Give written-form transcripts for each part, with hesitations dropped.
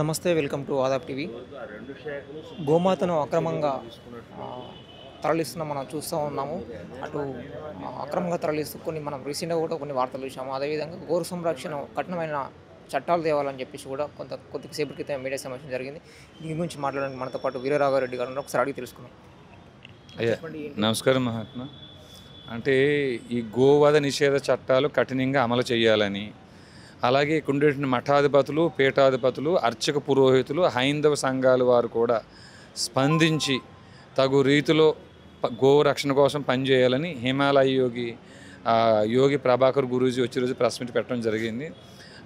నమస్తే welcome to Aadab TV. గోమాతను అక్రమంగా తరలిస్తున్న మనం చూస్తూ ఉన్నాము. అటు అక్రమంగా తరలిస్తూ మనం రీసెంట్గా కూడా కొన్ని వార్తలు చూసాము. అదేవిధంగా గోరు సంరక్షణ కఠినమైన చట్టాలు తేవాలని చెప్పేసి కూడా కొద్దిసేపటి క్రితం మీడియా సమావేశం జరిగింది. దీని గురించి మాట్లాడడానికి మనతో పాటు వీరరాఘవరెడ్డి గారు ఒకసారి అడిగి తెలుసుకున్నాం. అయ్యా నమస్కారం మహాత్మా. అంటే ఈ గోవధ నిషేధ చట్టాలు కఠినంగా అమలు చేయాలని, అలాగే ఇక్కడ ఉండేటువంటి మఠాధిపతులు, పీఠాధిపతులు, అర్చక పురోహితులు, హైందవ సంఘాల వారు కూడా స్పందించి తగు రీతిలో గోరక్షణ కోసం పనిచేయాలని హిమాలయ యోగి ప్రభాకర్ గురూజీ వచ్చే రోజు ప్రెస్ మీట్ పెట్టడం జరిగింది.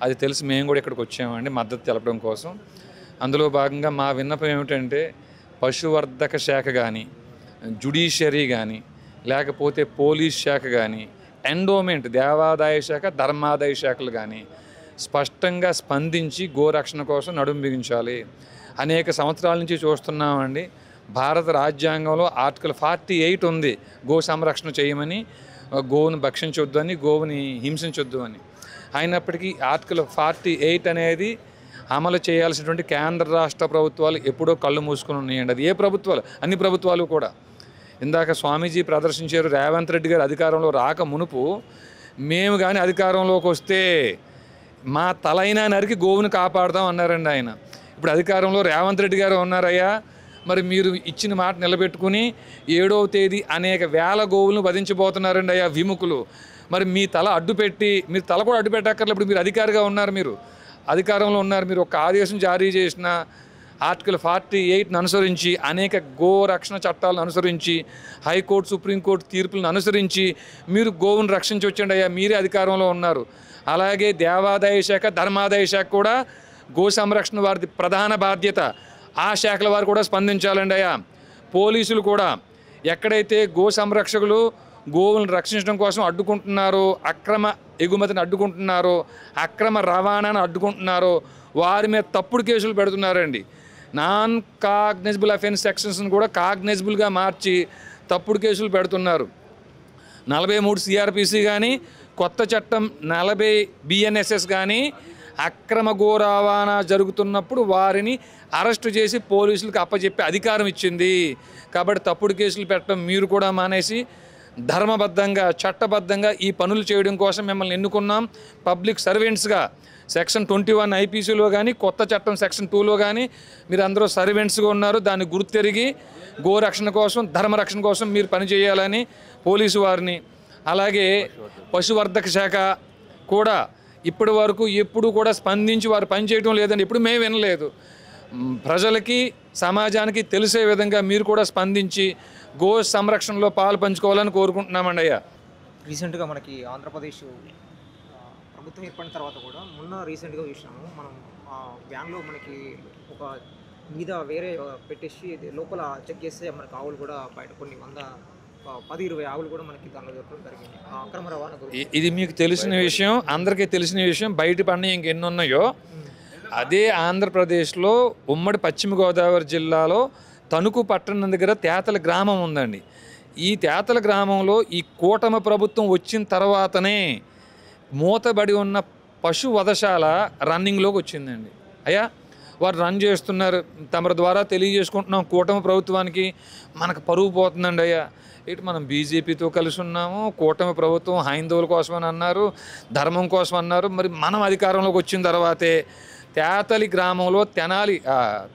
అది తెలిసి మేము కూడా ఇక్కడికి వచ్చామండి మద్దతు తెలపడం కోసం. అందులో భాగంగా మా విన్నపం ఏమిటంటే పశువర్ధక శాఖ కానీ, జ్యుడిషియరీ కానీ, లేకపోతే పోలీస్ శాఖ కానీ, ఎండోమెంట్ దేవాదాయ శాఖ, ధర్మాదాయ శాఖలు కానీ స్పష్టంగా స్పందించి గోరక్షణ కోసం నడుం బిగించాలి. అనేక సంవత్సరాల నుంచి చూస్తున్నామండి. భారత రాజ్యాంగంలో ఆర్టికల్ 48 ఉంది గో సంరక్షణ చేయమని, గోవును భక్షించొద్దు అని, గోవుని హింసించొద్దు అని. అయినప్పటికీ ఆర్టికల్ 48 అనేది అమలు చేయాల్సినటువంటి కేంద్ర రాష్ట్ర ప్రభుత్వాలు ఎప్పుడో కళ్ళు మూసుకొని ఉన్నాయండి. అది ఏ ప్రభుత్వాలు, అన్ని ప్రభుత్వాలు కూడా. ఇందాక స్వామీజీ ప్రదర్శించారు, రేవంత్ రెడ్డి గారు అధికారంలో రాక మునుపు మేము కానీ అధికారంలోకి వస్తే మా తలైనా నరికి గోవును కాపాడుతాం అన్నారండి ఆయన. ఇప్పుడు అధికారంలో రేవంత్ రెడ్డి గారు ఉన్నారయ్యా. మరి మీరు ఇచ్చిన మాట నిలబెట్టుకుని 7వ తేదీ అనేక వేల గోవులను వధించబోతున్నారండి అయ్యా విముఖులు. మరి మీ తల అడ్డుపెట్టి, మీరు తల కూడా అడ్డు పెట్టక్కర్లేదు. ఇప్పుడు మీరు అధికారిగా ఉన్నారు, మీరు అధికారంలో ఉన్నారు. మీరు ఒక ఆదేశం జారీ చేసిన ఆర్టికల్ 48ను అనుసరించి, అనేక గోరక్షణ చట్టాలను అనుసరించి, హైకోర్టు సుప్రీంకోర్టు తీర్పులను అనుసరించి మీరు గోవును రక్షించవచ్చండి అయ్యా. మీరే అధికారంలో ఉన్నారు. అలాగే దేవాదాయ శాఖ, ధర్మాదాయ శాఖ కూడా గో సంరక్షణ వారిది ప్రధాన బాధ్యత. ఆ శాఖల వారు కూడా స్పందించాలండి అయ్యా. పోలీసులు కూడా ఎక్కడైతే గో సంరక్షకులు గోవులను రక్షించడం కోసం అడ్డుకుంటున్నారో, అక్రమ ఎగుమతిని అడ్డుకుంటున్నారో, అక్రమ రవాణాను అడ్డుకుంటున్నారో వారి మీద తప్పుడు కేసులు పెడుతున్నారండి. నాన్ కాగ్నైజబుల్ అఫెన్స్ సెక్షన్స్ని కూడా కాగ్నైజబుల్గా మార్చి తప్పుడు కేసులు పెడుతున్నారు. 43 సిఆర్పిసి కానీ, కొత్త చట్టం 40 బిఎన్ఎస్ఎస్ కానీ అక్రమ గో రవాణా జరుగుతున్నప్పుడు వారిని అరెస్టు చేసి పోలీసులకు అప్పచెప్పే అధికారం ఇచ్చింది. కాబట్టి తప్పుడు కేసులు పెట్టడం మీరు కూడా మానేసి ధర్మబద్ధంగా, చట్టబద్ధంగా ఈ పనులు చేయడం కోసం మిమ్మల్ని ఎన్నుకున్నాం. పబ్లిక్ సర్వెంట్స్గా సెక్షన్ 21 ఐపీసీలో కానీ, కొత్త చట్టం సెక్షన్ 2లో కానీ మీరు అందరూ సర్వెంట్స్గా ఉన్నారు. దాన్ని గుర్తెరిగి గోరక్షణ కోసం, ధర్మరక్షణ కోసం మీరు పనిచేయాలని పోలీసు వారిని, అలాగే పశువర్ధక శాఖ కూడా ఇప్పటి వరకు ఎప్పుడు కూడా స్పందించి వారు పనిచేయడం లేదని ఎప్పుడు మేము వినలేదు. ప్రజలకి, సమాజానికి తెలిసే విధంగా మీరు కూడా స్పందించి గో సంరక్షణలో పాలు పంచుకోవాలని కోరుకుంటున్నామండి అయ్యా. రీసెంట్గా మనకి ఆంధ్రప్రదేశ్ ప్రభుత్వం ఏర్పడిన తర్వాత కూడా రీసెంట్గా చూసినాము మనం. వ్యాన్లో మనకి ఒక మీద వేరే పెట్టేసి లోపల చెక్ చేస్తే మనకి ఆవులు కూడా బయట కొన్ని 10-20 ఆవులు కూడా మనకి దానిలో దొరకడం జరిగింది. అక్రమ రవాణా గురించి ఇది మీకు తెలిసిన విషయం, అందరికీ తెలిసిన విషయం. బయట పడిన ఇంకెన్ని ఉన్నాయో అదే ఆంధ్రప్రదేశ్లో ఉమ్మడి పశ్చిమ గోదావరి జిల్లాలో తణుకు పట్టణం దగ్గర తేతల గ్రామం ఉందండి. ఈ తేతల గ్రామంలో ఈ కూటమి ప్రభుత్వం వచ్చిన తర్వాతనే మూతబడి ఉన్న పశు వధశాల రన్నింగ్లోకి వచ్చిందండి అయ్యా. వారు రన్ చేస్తున్నారు. తమ ద్వారా తెలియజేసుకుంటున్నాం కూటమి ప్రభుత్వానికి, మనకు పరువు పోతుందండి అయ్యా. ఇటు మనం బీజేపీతో కలిసి ఉన్నాము, కూటమి ప్రభుత్వం హైందవుల కోసమని అన్నారు, ధర్మం కోసం అన్నారు. మరి మనం అధికారంలోకి వచ్చిన తర్వాతే తేతలి గ్రామంలో,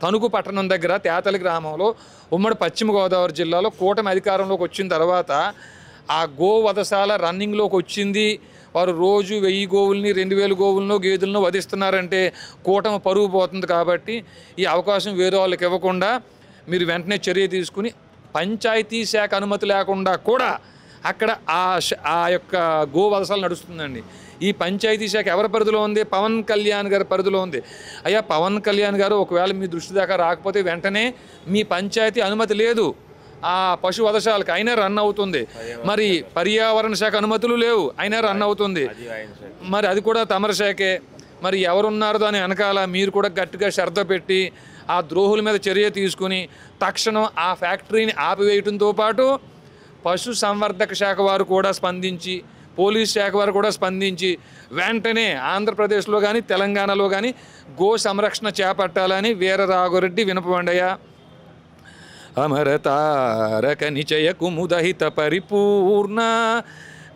తణుకు పట్టణం దగ్గర తేతలి గ్రామంలో ఉమ్మడి పశ్చిమ గోదావరి జిల్లాలో కూటమి అధికారంలోకి వచ్చిన తర్వాత ఆ గో వధశాల రన్నింగ్లోకి వచ్చింది. వారు రోజు 1000 గోవుల్ని, 2000 గోవులను, గేదెలను వధిస్తున్నారంటే కూటమి పరుగు పోతుంది. కాబట్టి ఈ అవకాశం వేరే వాళ్ళకి ఇవ్వకుండా మీరు వెంటనే చర్య తీసుకుని పంచాయతీ శాఖ అనుమతి లేకుండా కూడా అక్కడ ఆ యొక్క గో వధశాల నడుస్తుందండి. ఈ పంచాయతీ శాఖ ఎవరి పరిధిలో ఉంది? పవన్ కళ్యాణ్ గారి పరిధిలో ఉంది. అయ్యా పవన్ కళ్యాణ్ గారు ఒకవేళ మీ దృష్టి దాకా రాకపోతే వెంటనే మీ పంచాయతీ అనుమతి లేదు ఆ పశు వధశాలకు, అయినా రన్ అవుతుంది. మరి పర్యావరణ శాఖ అనుమతులు లేవు, అయినా రన్ అవుతుంది. మరి అది కూడా తమరి శాఖే. మరి ఎవరున్నారో దాని వెనకాల మీరు కూడా గట్టిగా శ్రద్ధ పెట్టి ఆ ద్రోహుల మీద చర్య తీసుకుని తక్షణం ఆ ఫ్యాక్టరీని ఆపివేయడంతో పాటు పశు సంవర్ధక శాఖ వారు కూడా స్పందించి పోలీస్ శాఖ వారు కూడా స్పందించి వెంటనే ఆంధ్రప్రదేశ్లో కానీ తెలంగాణలో కానీ గో సంరక్షణ చేపట్టాలని వీర రాఘవరెడ్డి వినపవండయ్య. అమరతారక నిచయ కుముదహిత పరిపూర్ణ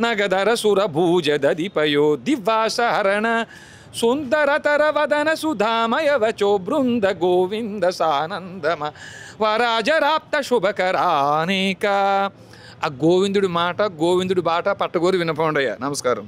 నగధర సురభూజ దదిపయో దివాసహరణ సుందరతర వదన సుధామయ వచో బృంద గోవింద సానందమ వరాజరాప్త శుభకరానేక. ఆ గోవిందుడి మాట గోవిందుడి బాట పట్టగోరి వినపండయ్య. నమస్కారం.